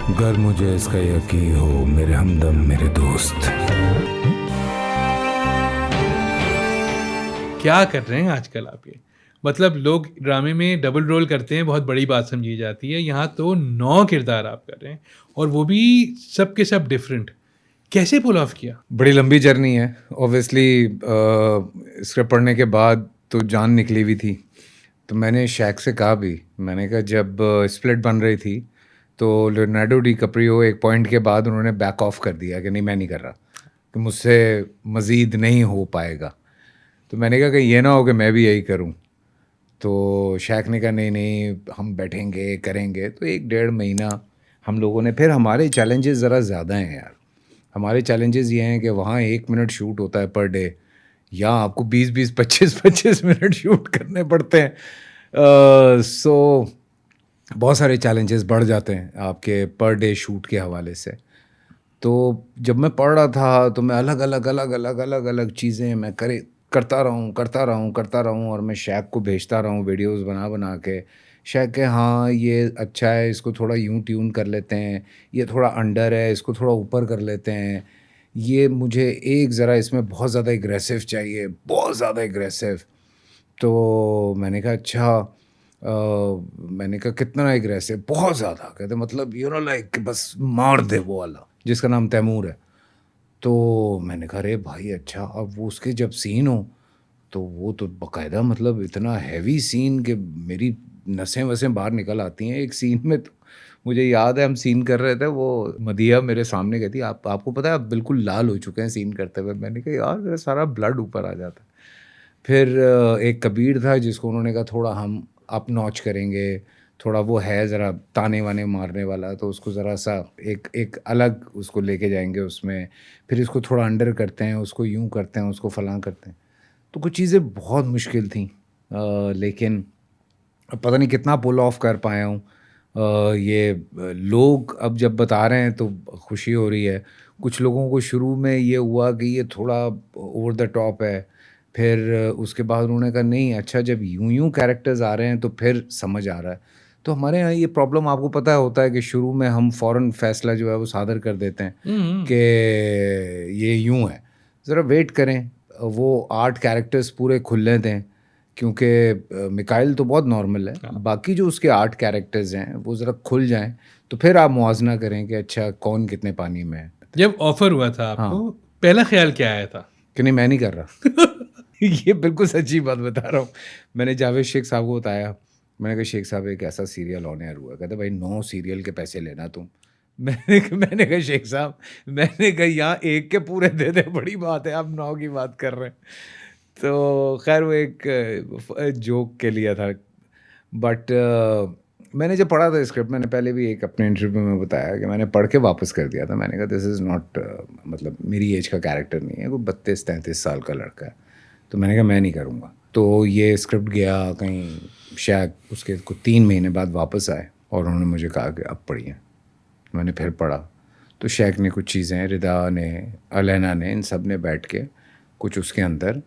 گر مجھے اس کا یقین ہو میرے ہمدم میرے دوست. کیا کر رہے ہیں آج کل آپ؟ یہ مطلب لوگ ڈرامے میں ڈبل رول کرتے ہیں، بہت بڑی بات سمجھی جاتی ہے. یہاں تو 9 کردار آپ کر رہے ہیں اور وہ بھی سب کے سب ڈفرینٹ. کیسے پل آف کیا؟ بڑی لمبی جرنی ہے اوبویسلی. اسکرپٹ پڑھنے کے بعد تو جان نکلی ہوئی تھی. تو میں نے شیخ سے کہا بھی، میں نے کہا جب اسپلٹ بن رہی تھی تو لیونارڈو ڈی کپریو ایک پوائنٹ کے بعد انہوں نے بیک آف کر دیا کہ نہیں میں نہیں کر رہا، کہ مجھ سے مزید نہیں ہو پائے گا. تو میں نے کہا کہ یہ نہ ہو کہ میں بھی یہی کروں. تو شیخ نے کہا نہیں ہم بیٹھیں گے کریں گے. تو 1-1.5 مہینہ ہم لوگوں نے، پھر ہمارے چیلنجز ذرا زیادہ ہیں یار. ہمارے چیلنجز یہ ہیں کہ وہاں 1 منٹ شوٹ ہوتا ہے پر ڈے، یا آپ کو 20-20 25-25 منٹ شوٹ کرنے پڑتے ہیں. سو بہت سارے چیلنجز بڑھ جاتے ہیں آپ کے پر ڈے شوٹ کے حوالے سے. تو جب میں پڑھ رہا تھا تو میں الگ چیزیں میں کرتا رہا ہوں اور میں شیخ کو بھیجتا رہا ہوں ویڈیوز بنا کے. شیخ کہ ہاں یہ اچھا ہے، اس کو تھوڑا یوں ٹیون کر لیتے ہیں، یہ تھوڑا انڈر ہے اس کو تھوڑا اوپر کر لیتے ہیں، یہ مجھے ایک ذرا اس میں بہت زیادہ اگریسو چاہیے، بہت زیادہ اگریسو. تو میں نے کہا اچھا، میں نے کہا کتنا اگریسو؟ بہت زیادہ. کہتے مطلب لائک بس مار دے وہ والا، جس کا نام تیمور ہے. تو میں نے کہا ارے بھائی اچھا. اب وہ اس کے جب سین ہو تو وہ تو باقاعدہ مطلب اتنا ہیوی سین کہ میری نسیں وسیں باہر نکل آتی ہیں. ایک سین میں تو مجھے یاد ہے ہم سین کر رہے تھے، وہ مدیہ میرے سامنے کہتی آپ کو پتہ ہے آپ بالکل لال ہو چکے ہیں سین کرتے ہوئے. میں نے کہا یار میرا سارا بلڈ اوپر آ جاتا ہے. پھر ایک کبیر تھا جس کو انہوں نے کہا تھوڑا ہم اپ نوچ کریں گے، تھوڑا وہ ہے ذرا تانے وانے مارنے والا، تو اس کو ذرا سا ایک الگ اس کو لے کے جائیں گے اس میں. پھر اس کو تھوڑا انڈر کرتے ہیں، اس کو یوں کرتے ہیں، اس کو فلاں کرتے ہیں. تو کچھ چیزیں بہت مشکل تھیں، لیکن پتہ نہیں کتنا پل آف کر پایا ہوں. یہ لوگ اب جب بتا رہے ہیں تو خوشی ہو رہی ہے. کچھ لوگوں کو شروع میں یہ ہوا کہ یہ تھوڑا اوور دا ٹاپ ہے، پھر اس کے بعد انہوں نے کہا نہیں اچھا جب یوں کیریکٹرز آ رہے ہیں تو پھر سمجھ آ رہا ہے. تو ہمارے یہاں یہ پرابلم آپ کو پتہ ہوتا ہے کہ شروع میں ہم فوراً فیصلہ جو ہے وہ صادر کر دیتے ہیں کہ یہ یوں ہے. ذرا ویٹ کریں، وہ 8 کیریکٹرز پورے کھلنے دیں، کیونکہ میکائل تو بہت نارمل ہے، باقی جو اس کے 8 کیریکٹرز ہیں وہ ذرا کھل جائیں تو پھر آپ موازنہ کریں کہ اچھا کون کتنے پانی میں ہے. جب آفر ہوا تھا آپ کو پہلا خیال کیا آیا تھا؟ کہ نہیں میں نہیں کر رہا. یہ بالکل سچی بات بتا رہا ہوں. میں نے جاوید شیخ صاحب کو بتایا، میں نے کہا شیخ صاحب ایک ایسا سیریل آن ایئر ہوا. کہتے بھائی 9 سیریل کے پیسے لینا تم. میں نے کہا شیخ صاحب، میں نے کہا یہاں 1 کے پورے دے دے، بڑی بات ہے، آپ 9 کی بات کر رہے ہیں. تو خیر وہ ایک جوک کے لیے تھا. بٹ میں نے جب پڑھا تھا اسکرپٹ، میں نے پہلے بھی ایک اپنے انٹرویو میں بتایا کہ میں نے پڑھ کے واپس کر دیا تھا. میں نے کہا دس از ناٹ، مطلب میری ایج کا کیریکٹر نہیں ہے، کوئی 32-33 سال کا لڑکا ہے. تو میں نے کہا میں نہیں کروں گا. تو یہ اسکرپٹ گیا کہیں شاید اس کے 3 مہینے بعد واپس آئے اور انہوں نے مجھے کہا کہ اب پڑھیے. میں نے پھر پڑھا تو شیخ نے کچھ چیزیں، ردا نے، علینا نے، ان سب نے بیٹھ کے کچھ اس کے اندر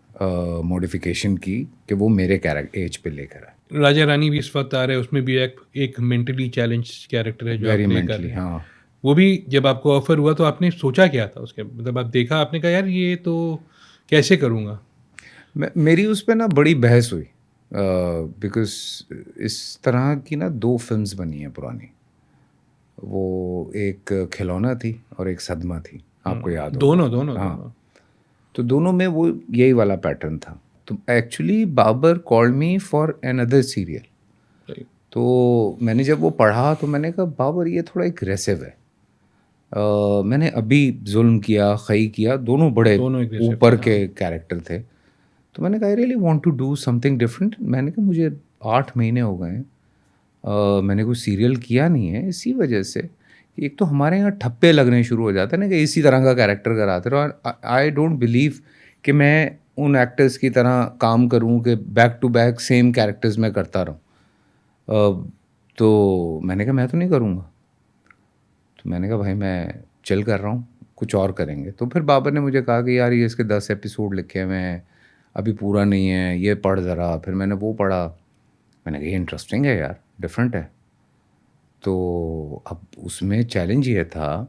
موڈیفیکیشن کی کہ وہ میرے ایج پہ لے کر آئے. راجا رانی بھی اس وقت آ رہا ہے، اس میں بھی ایک مینٹلی چیلنج کیریکٹر ہے جو ویری آپ لے کر مینٹلی. ہاں وہ بھی جب آپ کو آفر ہوا تو آپ نے سوچا کیا تھا اس کے؟ مطلب آپ دیکھا، آپ نے کہا یار یہ تو کیسے کروں گا؟ میری اس پہ نا بڑی بحث ہوئی، بیکاز اس طرح کی نا 2 فلمز بنی ہیں پرانی. وہ ایک کھلونا تھی اور ایک صدمہ تھی، آپ کو یاد ہوگا. دونوں ہاں تو دونوں میں وہ یہی والا پیٹرن تھا. تو actually Babar called me for another serial. تو میں نے جب وہ پڑھا تو میں نے کہا بابر یہ تھوڑا اگریسو ہے. میں نے ابھی ظلم کیا، خی کیا، دونوں بڑے اوپر کے کیریکٹر تھے. تو میں نے کہا I really want to do something different. میں نے کہا مجھے 8 مہینے ہو گئے ہیں، میں نے کوئی سیریل کیا نہیں ہے، اسی وجہ سے ایک تو ہمارے یہاں ٹھپے لگنے شروع ہو جاتے ہیں نا کہ اسی طرح کا کیریکٹر کراتے رہو. آئی ڈونٹ بلیو کہ میں ان ایکٹرز کی طرح کام کروں کہ back to back same characters میں کرتا رہوں. تو میں نے کہا میں تو نہیں کروں گا. تو میں نے کہا بھائی میں چل کر رہا ہوں، کچھ اور کریں گے. تو پھر بابر نے مجھے کہا کہ یار یہ اس کے 10 ایپیسوڈ لکھے ہوئے ہیں، ابھی پورا نہیں ہے، یہ پڑھ ذرا. پھر میں نے وہ پڑھا، میں نے کہا یہ انٹرسٹنگ ہے یار، ڈفرینٹ ہے. تو اب اس میں چیلنج یہ تھا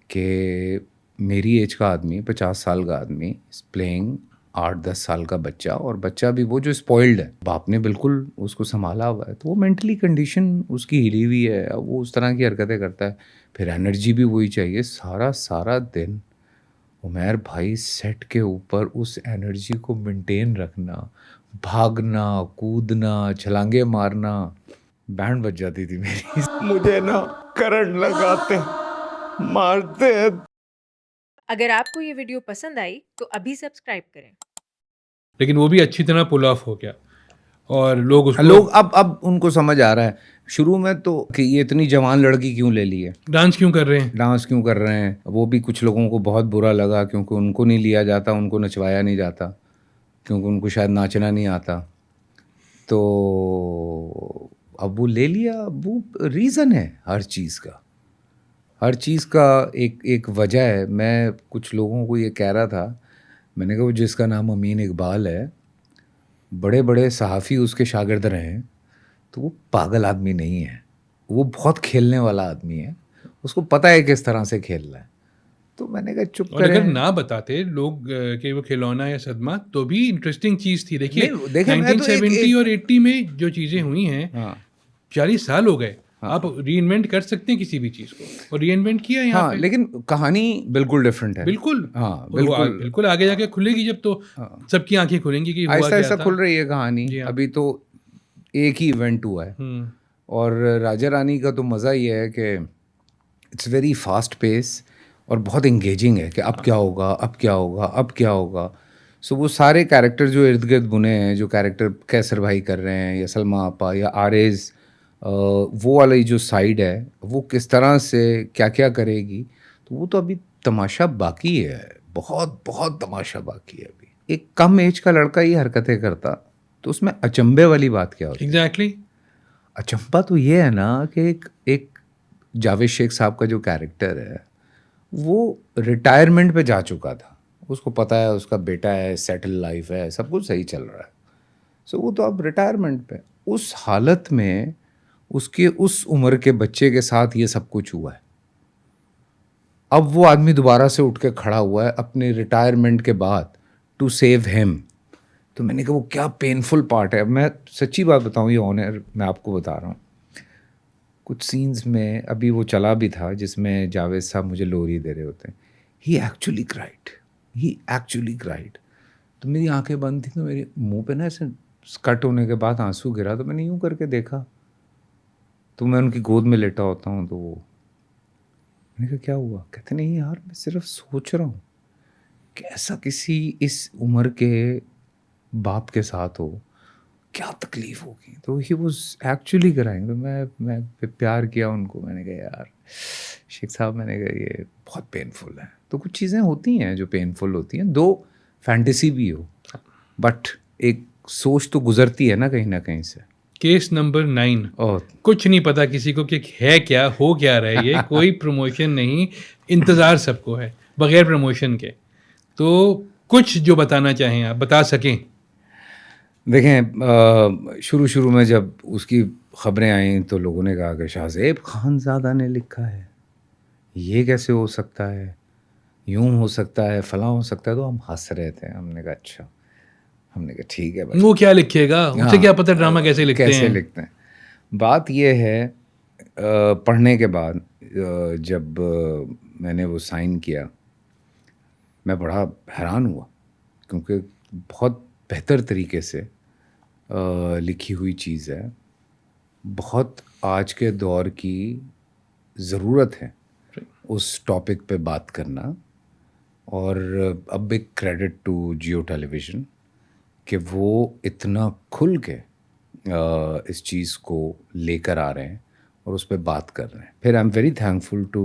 کہ میری ایج کا آدمی 50 سال کا آدمی از پلینگ 8-10 سال کا بچہ, اور بچہ بھی وہ جو اسپوائلڈ ہے, باپ نے بالکل اس کو سنبھالا ہوا ہے, تو وہ مینٹلی کنڈیشن اس کی ہلی ہوئی ہے, وہ اس طرح کی حرکتیں کرتا ہے. پھر انرجی بھی وہی چاہیے سارا دن. عمیر بھائی سیٹ کے اوپر اس انرجی کو مینٹین رکھنا, بھاگنا کودنا چھلانگے مارنا, بینڈ بج جاتی تھی میری. مجھے نا کرنٹ لگاتے مارتے. اگر آپ کو یہ ویڈیو پسند آئی تو ابھی سبسکرائب کریں. لیکن وہ بھی اچھی طرح پل آف ہو گیا اور لوگ اس کو لوگ اب ان کو سمجھ آ رہا ہے. شروع میں تو کہ یہ اتنی جوان لڑکی کیوں لے لی ہے, ڈانس کیوں کر رہے ہیں. ڈانس کیوں کر رہے ہیں, وہ بھی کچھ لوگوں کو بہت برا لگا کیونکہ ان کو نہیں لیا جاتا, ان کو نچوایا نہیں جاتا, کیونکہ ان کو شاید ناچنا نہیں آتا. تو اب وہ لے لیا. اب وہ ریزن ہے ہر چیز کا, ہر چیز کا ایک وجہ ہے. میں کچھ لوگوں کو یہ کہہ رہا تھا, میں نے کہا وہ جس کا نام امین اقبال ہے, بڑے بڑے صحافی اس کے شاگرد رہے ہیں, تو وہ پاگل آدمی نہیں ہے, وہ بہت کھیلنے والا آدمی ہے, اس کو پتہ ہے کس طرح سے کھیلنا ہے. تو میں نے کہا چپ اور اگر کریں. نہ بتاتے لوگ کہ وہ کھلونا یا صدمہ, تو بھی انٹرسٹنگ چیز تھی. دیکھیے نہیں, دیکھیں میں تو 1970 اور 80 میں جو چیزیں ہوئی ہیں, ہاں 40 سال ہو گئے, آپ ری انوینٹ کر سکتے ہیں کسی بھی چیز کو, اور ری انوینٹ کیا یہاں ہاں, پہ. لیکن کہانی بالکل ڈفرینٹ ہے. بالکل, ہاں بالکل بالکل آگے جا کے کھلے گی جب, تو سب کی آنکھیں کھلیں گی کہ ہوا آہستہ کیا آہستہ تھا. کھل رہی ہے کہانی. جی ہاں. ابھی تو ایک ہی ایونٹ ہوا ہے, اور راجا رانی کا تو مزہ یہ ہے کہ اٹس ویری فاسٹ پیس اور بہت انگیجنگ ہے کہ اب کیا ہوگا, اب کیا ہوگا, اب کیا ہوگا. سو وہ سارے کیریکٹر جو ارد گرد بنے ہیں, جو کیریکٹر کیسر بھائی کر رہے ہیں یا سلمہ آپا یا آریز, وہ والی جو سائیڈ ہے وہ کس طرح سے کیا کیا کرے گی, تو وہ تو ابھی تماشا باقی ہے, بہت بہت تماشا باقی ہے ابھی. ایک کم ایج کا لڑکا یہ حرکتیں کرتا تو اس میں اچنبے والی بات کیا ہوتی ہے؟ ایگزیکٹلی. اچنبا تو یہ ہے نا کہ ایک جاوید شیخ صاحب کا جو کیریکٹر ہے وہ ریٹائرمنٹ پہ جا چکا تھا, اس کو پتہ ہے اس کا بیٹا ہے, سیٹل لائف ہے, سب کچھ صحیح چل رہا ہے. سو وہ تو اب ریٹائرمنٹ پہ, اس حالت میں اس کے اس عمر کے بچے کے ساتھ یہ سب کچھ ہوا ہے. اب وہ آدمی دوبارہ سے اٹھ کے کھڑا ہوا ہے اپنے ریٹائرمنٹ کے بعد ٹو سیو ہیم. تو میں نے کہا وہ کیا پینفل پارٹ ہے. میں سچی بات بتاؤں, یہ آنر میں آپ کو بتا رہا ہوں, کچھ سینز میں ابھی وہ چلا بھی تھا جس میں جاوید صاحب مجھے لوری دے رہے ہوتے ہیں. ہی ایکچولی کرائڈ. تو میری آنکھیں بند تھیں, تو میرے منہ پہ نا ایسے کٹ ہونے کے بعد آنسو گرا. تو میں نے یوں کر کے دیکھا, تو میں ان کی گود میں لیٹا ہوتا ہوں, تو وہ میں نے کہا کیا ہوا, کہتے نہیں یار میں صرف سوچ رہا ہوں کہ ایسا کسی اس عمر کے باپ کے ساتھ ہو, کیا تکلیف ہوگی. تو ہی واز ایکچولی کرائنگ. تو میں پیار کیا ان کو, میں نے کہا یار شیخ صاحب, میں نے کہا یہ بہت پینفل ہے. تو کچھ چیزیں ہوتی ہیں جو پینفل ہوتی ہیں, دو فینٹیسی بھی ہو, بٹ ایک سوچ تو گزرتی ہے نا کہیں نہ کہیں سے. Case number 9. اور کچھ نہیں پتا کسی کو کہ ہے کیا, ہو کیا رہا ہے, یہ کوئی پروموشن نہیں, انتظار سب کو ہے بغیر پروموشن کے. تو کچھ جو بتانا چاہیں آپ بتا سکیں. دیکھیں, شروع میں جب اس کی خبریں آئیں تو لوگوں نے کہا کہ شاہ زیب خان زادہ نے لکھا ہے, یہ کیسے ہو سکتا ہے, یوں ہو سکتا ہے, فلاں ہو سکتا ہے. تو ہم ہنس رہے تھے, ہم نے کہا اچھا, ہم نے کہا ٹھیک ہے بھائی, وہ کیا لکھے گا, اسے کیا پتہ ڈرامہ کیسے لکھتے ہیں. بات یہ ہے, پڑھنے کے بعد جب میں نے وہ سائن کیا, میں بڑا حیران ہوا, کیونکہ بہت بہتر طریقے سے لکھی ہوئی چیز ہے, بہت آج کے دور کی ضرورت ہے اس ٹاپک پہ بات کرنا. اور اب ایک credit to Geo television کہ وہ اتنا کھل کے اس چیز کو لے کر آ رہے ہیں اور اس پہ بات کر رہے ہیں. پھر I am very thankful to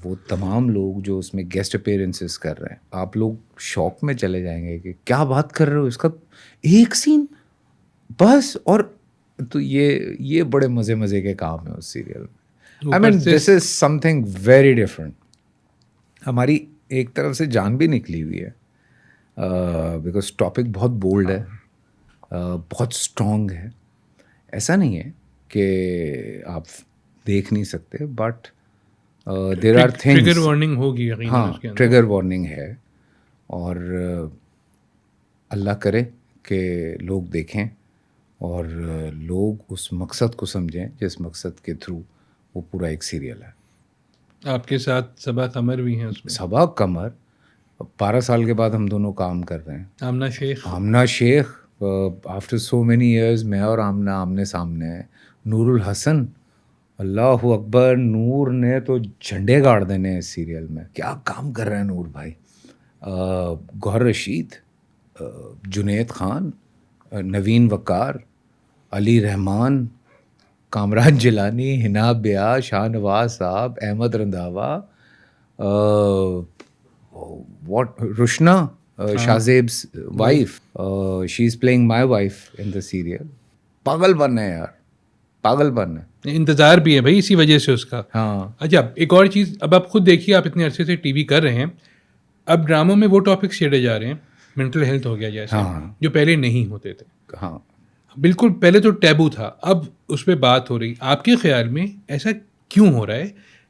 وہ تمام لوگ جو اس میں گیسٹ اپیرنسز کر رہے ہیں. آپ لوگ شوق میں چلے جائیں گے کہ کیا بات کر رہے ہو, اس کا ایک سین بس. اور تو یہ بڑے مزے کے کام ہے اس سیریل میں. آئی مین دس از سم تھنگ ویری ڈفرینٹ. ہماری ایک طرف سے جان بھی نکلی ہوئی ہے, بیکاز ٹاپک بہت بولڈ ہے, بہت اسٹرانگ ہے. ایسا نہیں ہے کہ آپ دیکھ نہیں سکتے, but there are things. Trigger warning ہوگی یقیناً ہاں, اس کے اندر. ٹریگر وارننگ ہے, اور اللہ کرے کہ لوگ دیکھیں اور لوگ اس مقصد کو سمجھیں جس مقصد کے تھرو وہ پورا ایک سیریل ہے. آپ کے ساتھ صبا قمر بھی ہیں اس میں, صبا قمر 12 سال کے بعد ہم دونوں کام کر رہے ہیں. آمنہ شیخ. آمنہ شیخ, آفٹر سو مینی ایئرز میں اور آمنہ آمنے سامنے ہیں. نور الحسن, اللہ اکبر, نور نے تو جھنڈے گاڑ دینے ہیں اس سیریل میں. کیا کام کر رہے ہیں نور بھائی. گوہر رشید, جنید خان, نوین وقار, علی رحمان, کامران جیلانی, حنا بیا, شاہ نواز صاحب, Ahmed Randhawa, Rushna, Shahzeb's wife, she is playing my wife in the serial. پاگل بن ہے یار, پاگل بن ہے. انتظار بھی ہے بھائی اسی وجہ سے اس کا. ہاں, اچھا ایک اور چیز, اب آپ خود دیکھیے, آپ اتنے عرصے سے ٹی وی کر رہے ہیں, اب ڈراموں میں وہ ٹاپکس چھیڑے جا رہے ہیں, مینٹل ہیلتھ ہو گیا جیسے, جو پہلے نہیں ہوتے تھے. ہاں, بالکل پہلے تو ٹیبو تھا, اب اس پہ بات ہو رہی. آپ کے خیال میں ایسا کیوں ہو رہا ہے,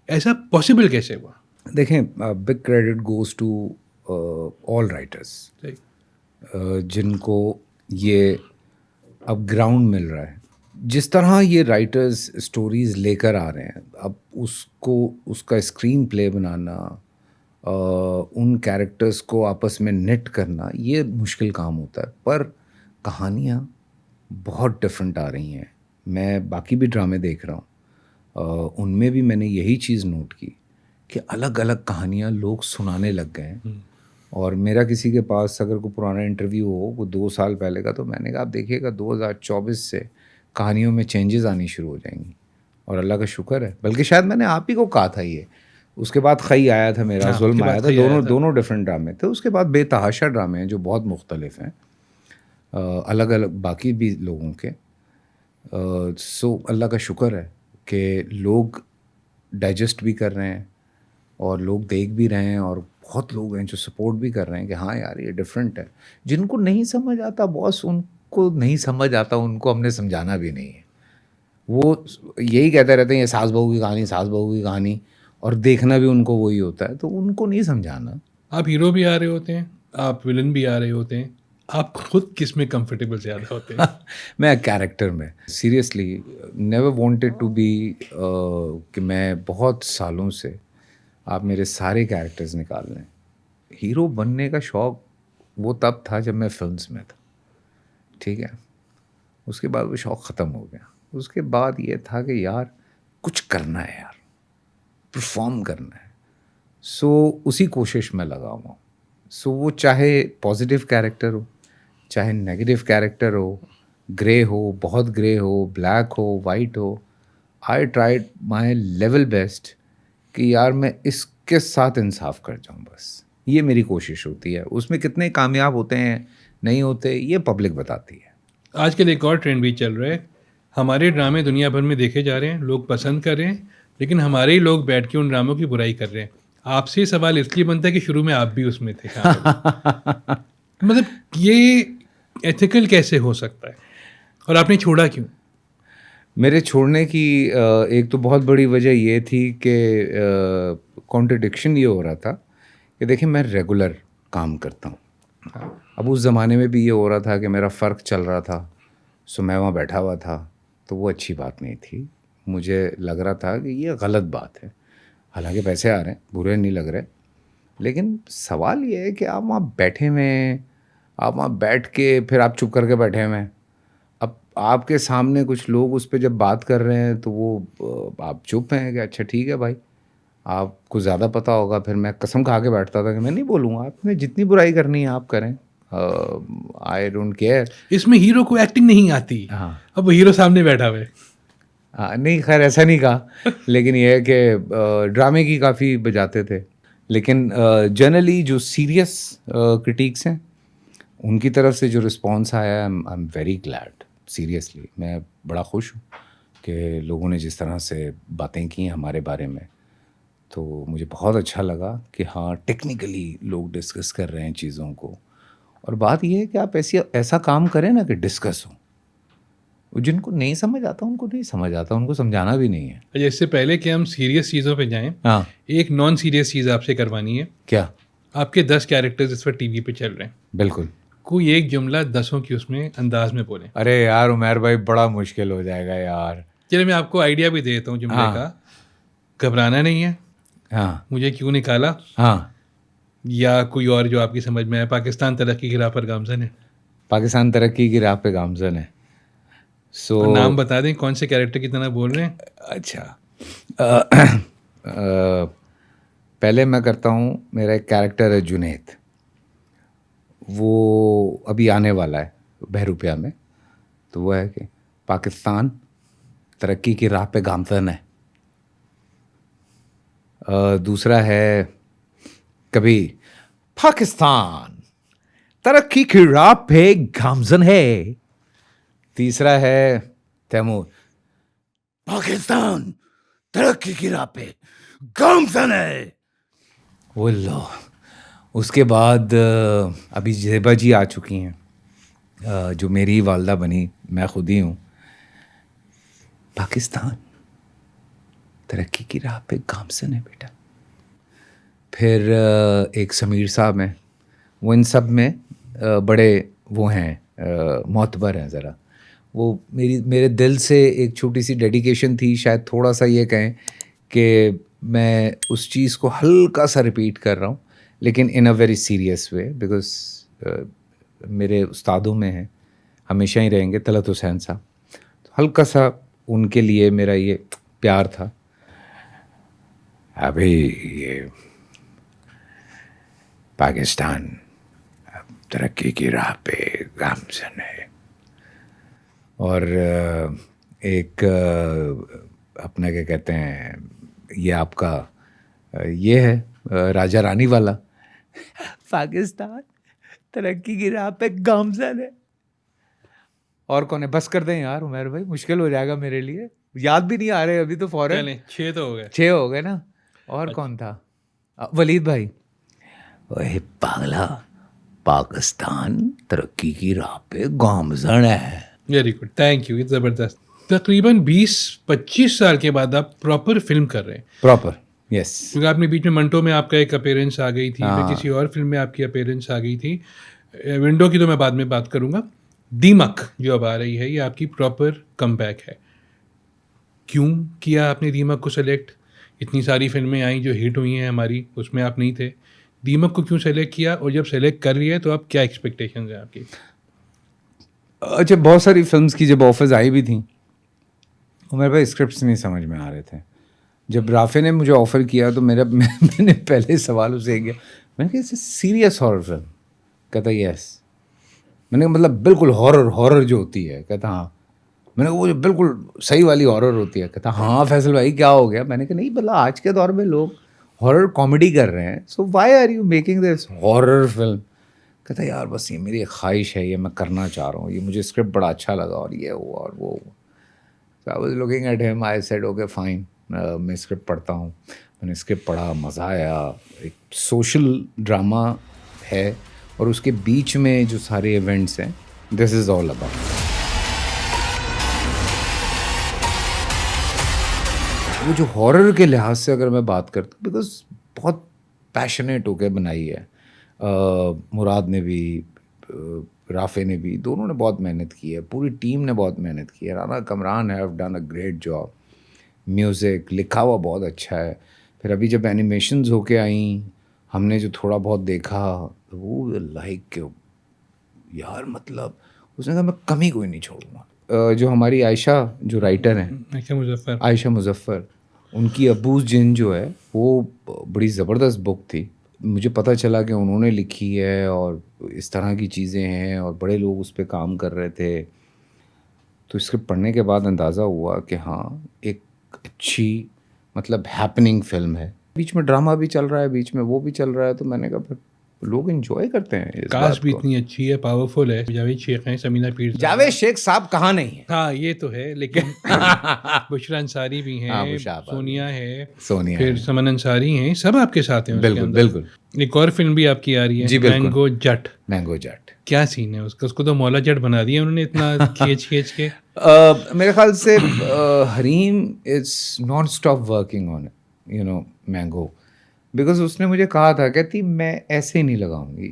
ایسا پاسبل کیسے ہوا؟ دیکھیں, big credit goes to all writers جن کو یہ اب گراؤنڈ مل رہا ہے. جس طرح یہ رائٹرز اسٹوریز لے کر آ رہے ہیں, اب اس کا اسکرین پلے بنانا, ان کیریکٹرز کو آپس میں نیٹ کرنا, یہ مشکل کام ہوتا ہے. پر کہانیاں بہت ڈفرینٹ آ رہی ہیں. میں باقی بھی ڈرامے دیکھ رہا ہوں, ان میں بھی میں نے یہی چیز نوٹ کی کہ الگ الگ کہانیاں لوگ سنانے لگ گئے ہیں. اور میرا کسی کے پاس اگر کوئی پرانا انٹرویو ہو وہ 2 سال پہلے کا, تو میں نے کہا آپ دیکھیے گا 2024 سے کہانیوں میں چینجز آنی شروع ہو جائیں گی. اور اللہ کا شکر ہے, بلکہ شاید میں نے آپ ہی کو کہا تھا یہ. اس کے بعد خی آیا تھا میرا, ظلم آیا تھا, دونوں ڈفرینٹ ڈرامے تھے. اس کے بعد بے تحاشا ڈرامے ہیں جو بہت مختلف ہیں, الگ الگ باقی بھی لوگوں کے. سو اللہ کا شکر ہے کہ لوگ ڈائجسٹ بھی کر رہے ہیں اور لوگ دیکھ بھی رہے ہیں, اور بہت لوگ ہیں جو سپورٹ بھی کر رہے ہیں کہ ہاں یار یہ ڈفرینٹ ہے. جن کو نہیں سمجھ آتا باس, ان کو نہیں سمجھ آتا, ان کو ہم نے سمجھانا بھی نہیں ہے. وہ یہی کہتے رہتے ہیں یہ ساس بہو کی کہانی, ساس بہو کی کہانی, اور دیکھنا بھی ان کو وہی ہوتا ہے. تو ان کو نہیں سمجھانا. آپ ہیرو بھی آ رہے ہوتے ہیں, آپ ولن بھی آ رہے ہوتے ہیں, آپ خود کس میں کمفرٹیبل زیادہ ہوتے ہیں؟ میں کیریکٹر میں seriously never wanted to be, کہ میں بہت سالوں سے آپ میرے سارے کیریکٹرز نکال لیں. ہیرو بننے کا شوق وہ تب تھا جب میں فلمز میں تھا, ٹھیک ہے. اس کے بعد وہ شوق ختم ہو گیا. اس کے بعد یہ تھا کہ یار کچھ کرنا ہے, یار پرفارم کرنا ہے. سو اسی کوشش میں لگا ہوا ہوں. سو وہ چاہے پازیٹیو کیریکٹر ہو, چاہے نیگیٹو کیریکٹر ہو, گرے ہو, بہت گرے ہو, بلیک ہو, وائٹ ہو, I tried my level best کہ یار میں اس کے ساتھ انصاف کر جاؤں. بس یہ میری کوشش ہوتی ہے. اس میں کتنے کامیاب ہوتے ہیں نہیں ہوتے یہ پبلک بتاتی ہے. آج کل ایک اور ٹرینڈ بھی چل رہا ہے, ہمارے ڈرامے دنیا بھر میں دیکھے جا رہے ہیں, لوگ پسند کر رہے ہیں, لیکن ہمارے ہی لوگ بیٹھ کے ان ڈراموں کی برائی کر رہے ہیں. آپ سے سوال اس لیے بنتا ہے کہ شروع میں آپ بھی اس میں تھے. مطلب یہ ایتھیکل کیسے ہو سکتا ہے, اور آپ نے چھوڑا کیوں؟ میرے چھوڑنے کی ایک تو بہت بڑی وجہ یہ تھی کہ کانٹرڈکشن یہ ہو رہا تھا کہ دیکھیں میں ریگولر کام کرتا ہوں. اب اس زمانے میں بھی یہ ہو رہا تھا کہ میرا فرق چل رہا تھا, سو میں وہاں بیٹھا ہوا تھا, تو وہ اچھی بات نہیں تھی. مجھے لگ رہا تھا کہ یہ غلط بات ہے. حالانکہ پیسے آ رہے ہیں, برے نہیں لگ رہے, لیکن سوال یہ ہے کہ آپ وہاں بیٹھے ہوئے ہیں, آپ وہاں بیٹھ کے پھر آپ چپ کر کے بیٹھے ہوئے ہیں. اب آپ کے سامنے کچھ لوگ اس پہ جب بات کر رہے ہیں تو وہ آپ چپ ہیں کہ اچھا ٹھیک ہے بھائی آپ کو زیادہ پتہ ہوگا. پھر میں قسم کھا کے بیٹھتا تھا کہ میں نہیں بولوں گا, آپ نے جتنی برائی کرنی ہے آپ کریں, آئی ڈونٹ کیئر. اس میں ہیرو کو ایکٹنگ نہیں آتی, ہاں اب وہ ہیرو سامنے بیٹھا ہوئے. نہیں خیر ایسا نہیں کہا, لیکن یہ ہے کہ ڈرامے کی کافی بجاتے تھے. لیکن جنرلی جو سیریس کرٹیکس ہیں ان کی طرف سے جو رسپانس آیا ہے, I am very glad. Seriously میں بڑا خوش ہوں کہ لوگوں نے جس طرح سے باتیں کی ہیں ہمارے بارے میں, تو مجھے بہت اچھا لگا کہ ہاں ٹیکنیکلی لوگ ڈسکس کر رہے ہیں چیزوں کو. اور بات یہ ہے کہ آپ ایسا کام کریں نا کہ ڈسکس ہو. جن کو نہیں سمجھ آتا ان کو نہیں سمجھ آتا, ان کو سمجھانا بھی نہیں ہے. اچھا اس سے پہلے کہ ہم سیریس چیزوں پہ جائیں, ہاں ایک نان سیریس چیز آپ سے کروانی ہے. کیا؟ آپ کے 10 کیریکٹرز اس وقت ٹی وی پہ چل رہے ہیں, بالکل. کوئی ایک جملہ 10 کی اس میں انداز میں بولیں. ارے یار عمیر بھائی بڑا مشکل ہو جائے گا یار. چلے میں آپ کو آئیڈیا بھی دیتا ہوں جملے کا. گھبرانا نہیں ہے, ہاں مجھے کیوں نکالا, ہاں. یا کوئی اور جو آپ کی سمجھ میں آئے. پاکستان ترقی کی راہ پر گامزن ہے. پاکستان ترقی کی راہ پہ گامزن ہے. سو اور نام بتا دیں کون سے کیریکٹر کی طرح بول رہے ہیں. اچھا پہلے میں کرتا ہوں, میرا ایک کیریکٹر ہے جنید, وہ ابھی آنے والا ہے بہروپیہ میں. تو وہ ہے کہ پاکستان ترقی کی راہ پہ گامزن ہے. دوسرا ہے کبھی پاکستان ترقی کی راہ پہ گامزن ہے. تیسرا ہے تیمور, پاکستان ترقی کی راہ پہ گامزن ہے. وہ لو. اس کے بعد ابھی زیبا جی آ چکی ہیں, جو میری والدہ بنی, میں خود ہی ہوں. پاکستان ترقی کی راہ پہ گامزن ہے بیٹا. پھر ایک سمیر صاحب ہیں, وہ ان سب میں بڑے وہ ہیں, معتبر ہیں ذرا. وہ میرے دل سے ایک چھوٹی سی ڈیڈیکیشن تھی, شاید تھوڑا سا یہ کہیں کہ میں اس چیز کو ہلکا سا ریپیٹ کر رہا ہوں, لیکن in a very serious way, because میرے استادوں میں ہیں, ہمیشہ ہی رہیں گے, طلعت حسین صاحب. تو ہلکا سا ان کے لیے میرا یہ پیار تھا. ابھی یہ پاکستان ترقی کی راہ پہ گامزن ہے. اور ایک اپنا کیا کہتے ہیں, یہ آپ کا یہ ہے راجا رانی والا, پاکستان ترقی کی راہ پہ گامزن ہے. اور کون ہے؟ بس کر دیں یار عمیر بھائی, مشکل ہو جائے گا میرے لیے, یاد بھی نہیں آ رہے ابھی تو فوراً. چلیں 6 تو ہو گئے. 6 ہو گئے نا. اور کون تھا؟ ولید بھائی. اوہ پاگلا, پاکستان ترقی کی راہ پہ گامزن ہے. ویری گڈ, تھینک یو, زبردست. تقریباً 20-25 سال کے بعد آپ پراپر فلم کر رہے ہیں. پراپر, یس. کیونکہ آپ نے بیچ میں منٹو میں آپ کا ایک اپیرنس آ گئی تھی, پھر کسی اور فلم میں آپ کی اپیرنس آ گئی تھی. ونڈو کی تو میں بعد میں بات کروں گا. دیمک جو اب آ رہی ہے, یہ آپ کی پراپر کم بیک ہے. کیوں کیا آپ نے دیمک کو سلیکٹ؟ اتنی ساری فلمیں آئیں جو ہٹ ہوئی ہیں ہماری, اس میں آپ نہیں تھے. دیمک کو کیوں سلیکٹ کیا, اور جب سلیکٹ کر رہی ہے تو آپ کیا ایکسپیکٹیشنز ہیں آپ کی؟ اچھا, بہت ساری فلمس کی جب آفرز آئی بھی تھیں, میرے پاس اسکرپٹس نہیں سمجھ میں آ رہے تھے. جب رافع نے مجھے آفر کیا تو میں نے پہلے سوال اسے کیا, میں نے کہا سیریس ہارر فلم؟ کہتا یس. میں نے کہا مطلب بالکل ہارر جو ہوتی ہے؟ کہتا ہاں. میں نے کہا وہ جو بالکل صحیح والی ہارر ہوتی ہے؟ کہتا ہاں. فیصل بھائی کیا ہو گیا؟ میں نے کہا نہیں, مطلب آج کے دور میں لوگ ہارر کامیڈی کر رہے ہیں, so why are you making this horror film? کہتا یار بس یہ میری ایک خواہش ہے, یہ میں کرنا چاہ رہا ہوں, یہ مجھے اسکرپٹ بڑا اچھا لگا, اور یہ ہوا اور وہ. I was looking at him, I said okay fine, میں اسکرپٹ پڑھتا ہوں. میں نے اسکرپٹ پڑھا, مزہ آیا. ایک سوشل ڈرامہ ہے, اور اس کے بیچ میں جو سارے ایونٹس ہیں, دس از آل اباؤٹ. وہ جو ہارر کے لحاظ سے اگر میں بات کرتا ہوں, بیکاز بہت پیشنیٹ ہو کے بنائی ہے. مراد نے بھی, رافع نے بھی, دونوں نے بہت محنت کی ہے, پوری ٹیم نے بہت محنت کی ہے. Rana Kamran have done a great job. Music لکھا ہوا بہت اچھا ہے. پھر ابھی جب اینیمیشنز ہو کے آئیں, ہم نے جو تھوڑا بہت دیکھا, وہ لائک یار مطلب اس نے کہا میں کمی کوئی نہیں چھوڑوں گا. جو ہماری عائشہ جو رائٹر ہیں, عائشہ مظفر, ان کی ابوز جن جو ہے وہ بڑی زبردست بک تھی. مجھے پتہ چلا کہ انہوں نے لکھی ہے, اور اس طرح کی چیزیں ہیں, اور بڑے لوگ اس پہ کام کر رہے تھے. تو اس کے پڑھنے کے بعد اندازہ ہوا کہ ہاں ایک اچھی مطلب ہیپننگ فلم ہے. بیچ میں ڈرامہ بھی چل رہا ہے, بیچ میں وہ بھی چل رہا ہے, تو میں نے کہا پھر لوگ انجوائے کرتے ہیں. کاسٹ بھی اتنی اچھی ہے, پاورفل ہے. جاوید شیخ ہیں, سمینہ پیر, جاوید شیخ صاحب کہاں نہیں ہے. ہاں یہ تو ہے, لیکن بشرا انصاری بھی ہیں, سونیا ہے, پھر سمن انصاری ہیں, سب آپ کے ساتھ ہیں. بالکل بالکل. ایک اور فلم بھی آپ کی آ رہی ہے, مینگو جٹ. مینگو جٹ کیا سین ہے اس کا؟ اس کو تو مولا جٹ بنا دیا انہوں نے اتنا کھینچ کے. میرے خیال سے Hareem is non stop working on mango, because اس نے مجھے کہا تھا, کہتی میں ایسے ہی نہیں لگاؤں گی.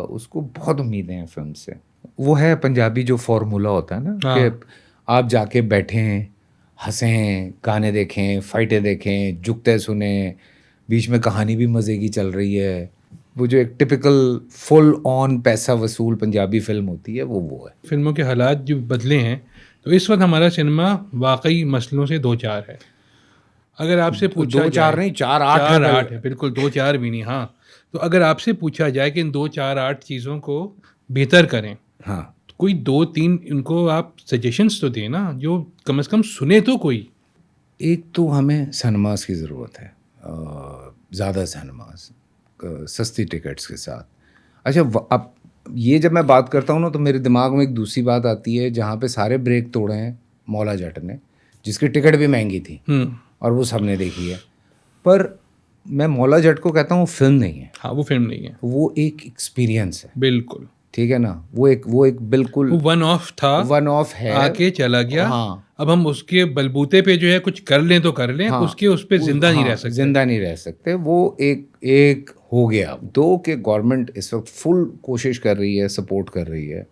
اس کو بہت امیدیں ہیں فلم سے. وہ ہے پنجابی جو فارمولا ہوتا ہے نا, کہ آپ جا کے بیٹھیں, ہنسیں, گانے دیکھیں, فائٹیں دیکھیں, جگتے سنیں, بیچ میں کہانی بھی مزے کی چل رہی ہے. وہ جو ایک ٹپکل فل آن پیسہ وصول پنجابی فلم ہوتی ہے وہ ہے. فلموں کے حالات جو بدلے ہیں, تو اس وقت ہمارا سنیما واقعی مسئلوں سے دو چار ہے. اگر آپ سے پوچھا دو چار نہیں, 4-8 ہے, بالکل 2-4 بھی نہیں. ہاں, تو اگر آپ سے پوچھا جائے کہ ان 2-4-8 چیزوں کو بہتر کریں, ہاں, کوئی 2-3 ان کو آپ سجیشنس تو دیں نا, جو کم از کم سنے تو کوئی. ایک تو ہمیں سنیماز کی ضرورت ہے, زیادہ سنیماز, سستی ٹکٹس کے ساتھ. اچھا, اب یہ جب میں بات کرتا ہوں نا تو میرے دماغ میں ایک دوسری بات آتی ہے, جہاں پہ سارے بریک توڑے ہیں مولا جٹ نے, جس کی ٹکٹ بھی مہنگی تھی اور وہ سب نے دیکھی ہے. پر میں مولا جٹ کو کہتا ہوں فلم نہیں ہے. ہاں, وہ فلم نہیں ہے, وہ ایک ایکسپیرینس ہے. بالکل ٹھیک ہے نا, وہ ایک بالکل ون آف تھا, ون آف ہے, آ کے چلا گیا. ہاں, اب ہم اس کے بلبوتے پہ جو ہے کچھ کر لیں تو کر لیں, اس پہ زندہ نہیں رہ سکتے. زندہ نہیں رہ سکتے. وہ ایک ہو گیا. دو کہ گورنمنٹ اس وقت فل کوشش کر رہی ہے, سپورٹ کر رہی ہے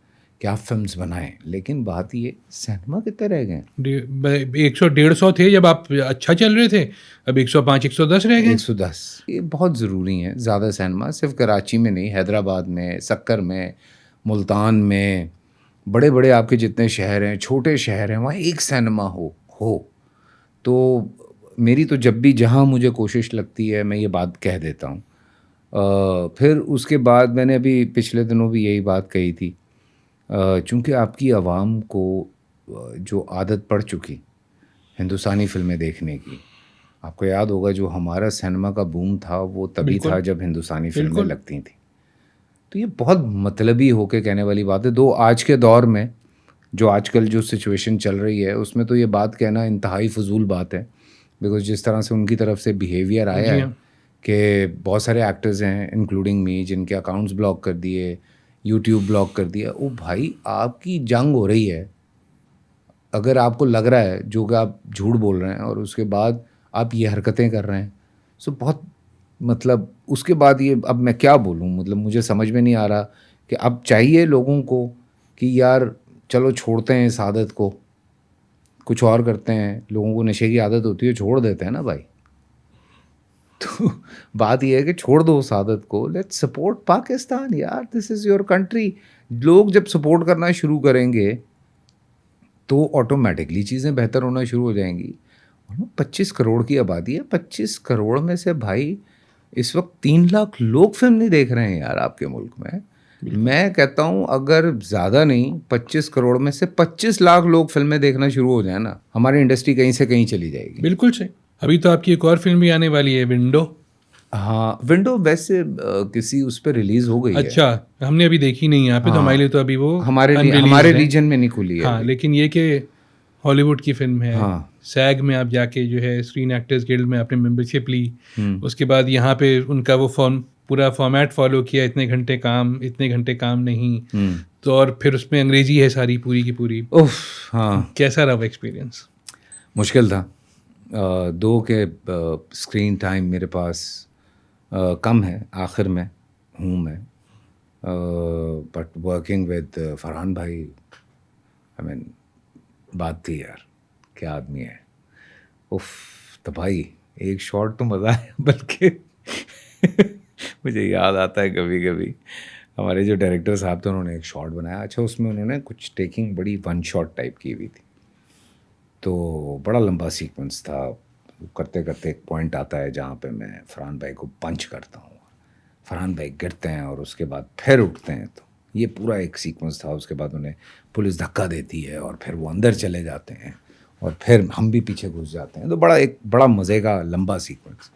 کہ آپ فلمز بنائیں, لیکن بات یہ سینما کتنے رہ گئے. 100-150 تھے جب آپ اچھا چل رہے تھے, اب 105-110 رہ گئے. 110 یہ بہت ضروری ہیں زیادہ سینما. صرف کراچی میں نہیں, حیدرآباد میں, سکر میں, ملتان میں, بڑے بڑے آپ کے جتنے شہر ہیں, چھوٹے شہر ہیں, وہاں ایک سینما ہو. تو میری تو جب بھی جہاں مجھے کوشش لگتی ہے میں یہ بات کہہ دیتا ہوں. پھر اس کے بعد میں نے ابھی پچھلے دنوں بھی یہی بات کہی تھی, چونکہ آپ کی عوام کو جو عادت پڑ چکی ہندوستانی فلمیں دیکھنے کی, آپ کو یاد ہوگا جو ہمارا سینما کا بوم تھا وہ تبھی تھا جب ہندوستانی فلمیں لگتی تھیں. تو یہ بہت مطلبی ہو کے کہنے والی بات ہے. دو آج کے دور میں جو آج کل جو سچویشن چل رہی ہے اس میں تو یہ بات کہنا انتہائی فضول بات ہے, بیکاز جس طرح سے ان کی طرف سے بیہیویئر آیا ہے کہ بہت سارے ایکٹرز ہیں انکلوڈنگ می جن کے اکاؤنٹس بلاک کر دیے, یوٹیوب بلاک کر دیا. او بھائی, آپ کی جنگ ہو رہی ہے, اگر آپ کو لگ رہا ہے جو کہ آپ جھوٹ بول رہے ہیں اور اس کے بعد آپ یہ حرکتیں کر رہے ہیں, سو بہت مطلب اس کے بعد یہ اب میں کیا بولوں, مطلب مجھے سمجھ میں نہیں آ رہا کہ اب چاہیے لوگوں کو کہ یار چلو چھوڑتے ہیں اس عادت کو, کچھ اور کرتے ہیں. لوگوں کو نشے کی عادت ہوتی ہے, چھوڑ دیتے ہیں نا بھائی. تو بات یہ ہے کہ چھوڑ دو اس عادت کو, لیٹ سپورٹ پاکستان یار, دس از یور کنٹری. لوگ جب سپورٹ کرنا شروع کریں گے تو آٹومیٹکلی چیزیں بہتر ہونا شروع ہو جائیں گی. 25 کروڑ کی آبادی ہے, 25 کروڑ میں سے بھائی اس وقت 3 لاکھ لوگ فلم نہیں دیکھ رہے ہیں یار آپ کے ملک میں. میں کہتا ہوں اگر زیادہ نہیں 25 کروڑ میں سے 25 لاکھ لوگ فلمیں دیکھنا شروع ہو جائیں نا, ہماری انڈسٹری کہیں سے کہیں چلی جائے گی. بالکل صحیح. ابھی تو آپ کی ایک اور فلم بھی آنے والی ہے, ونڈو. ہاں, ونڈو ویسے کسی اس پہ ریلیز ہو گئی ہے. اچھا, ہم نے ابھی دیکھی نہیں یہاں پہ, تو ہمارے لیے تو ابھی وہ ہمارے ریجن میں نہیں کھلی ہے. ہاں, لیکن یہ کہ ہالی ووڈ کی فلم ہے, سیگ میں آپ جا کے جو ہے اسکرین ایکٹرز گلڈ میں آپ نے ممبرشپ لی, اس کے بعد یہاں پہ ان کا وہ پورا فارمیٹ فالو کیا, اتنے گھنٹے کام نہیں, تو اور پھر اس میں انگریزی ہے ساری پوری کی پوری. ہاں, کیسا رہا وہ ایکسپیرینس؟ مشکل تھا. دو کہ اسکرین ٹائم میرے پاس کم ہے, آخر میں ہوں میں, بٹ ورکنگ ود فرحان بھائی, آئی مین بات تھی یار, کیا آدمی ہے. تو بھائی ایک شاٹ تو مزہ ہے, بلکہ مجھے یاد آتا ہے کبھی کبھی ہمارے جو ڈائریکٹر صاحب تھے انہوں نے ایک شاٹ بنایا. اچھا, اس میں انہوں نے کچھ ٹیکنگ بڑی ون شاٹ ٹائپ کی ہوئی تھی, تو بڑا لمبا سیکوینس تھا. کرتے کرتے ایک پوائنٹ آتا ہے جہاں پہ میں فرحان بھائی کو پنچ کرتا ہوں, فرحان بھائی گرتے ہیں اور اس کے بعد پھر اٹھتے ہیں. تو یہ پورا ایک سیکوینس تھا. اس کے بعد انہیں پولیس دھکا دیتی ہے اور پھر وہ اندر چلے جاتے ہیں اور پھر ہم بھی پیچھے گھس جاتے ہیں. تو بڑا مزے کا لمبا سیکوینس.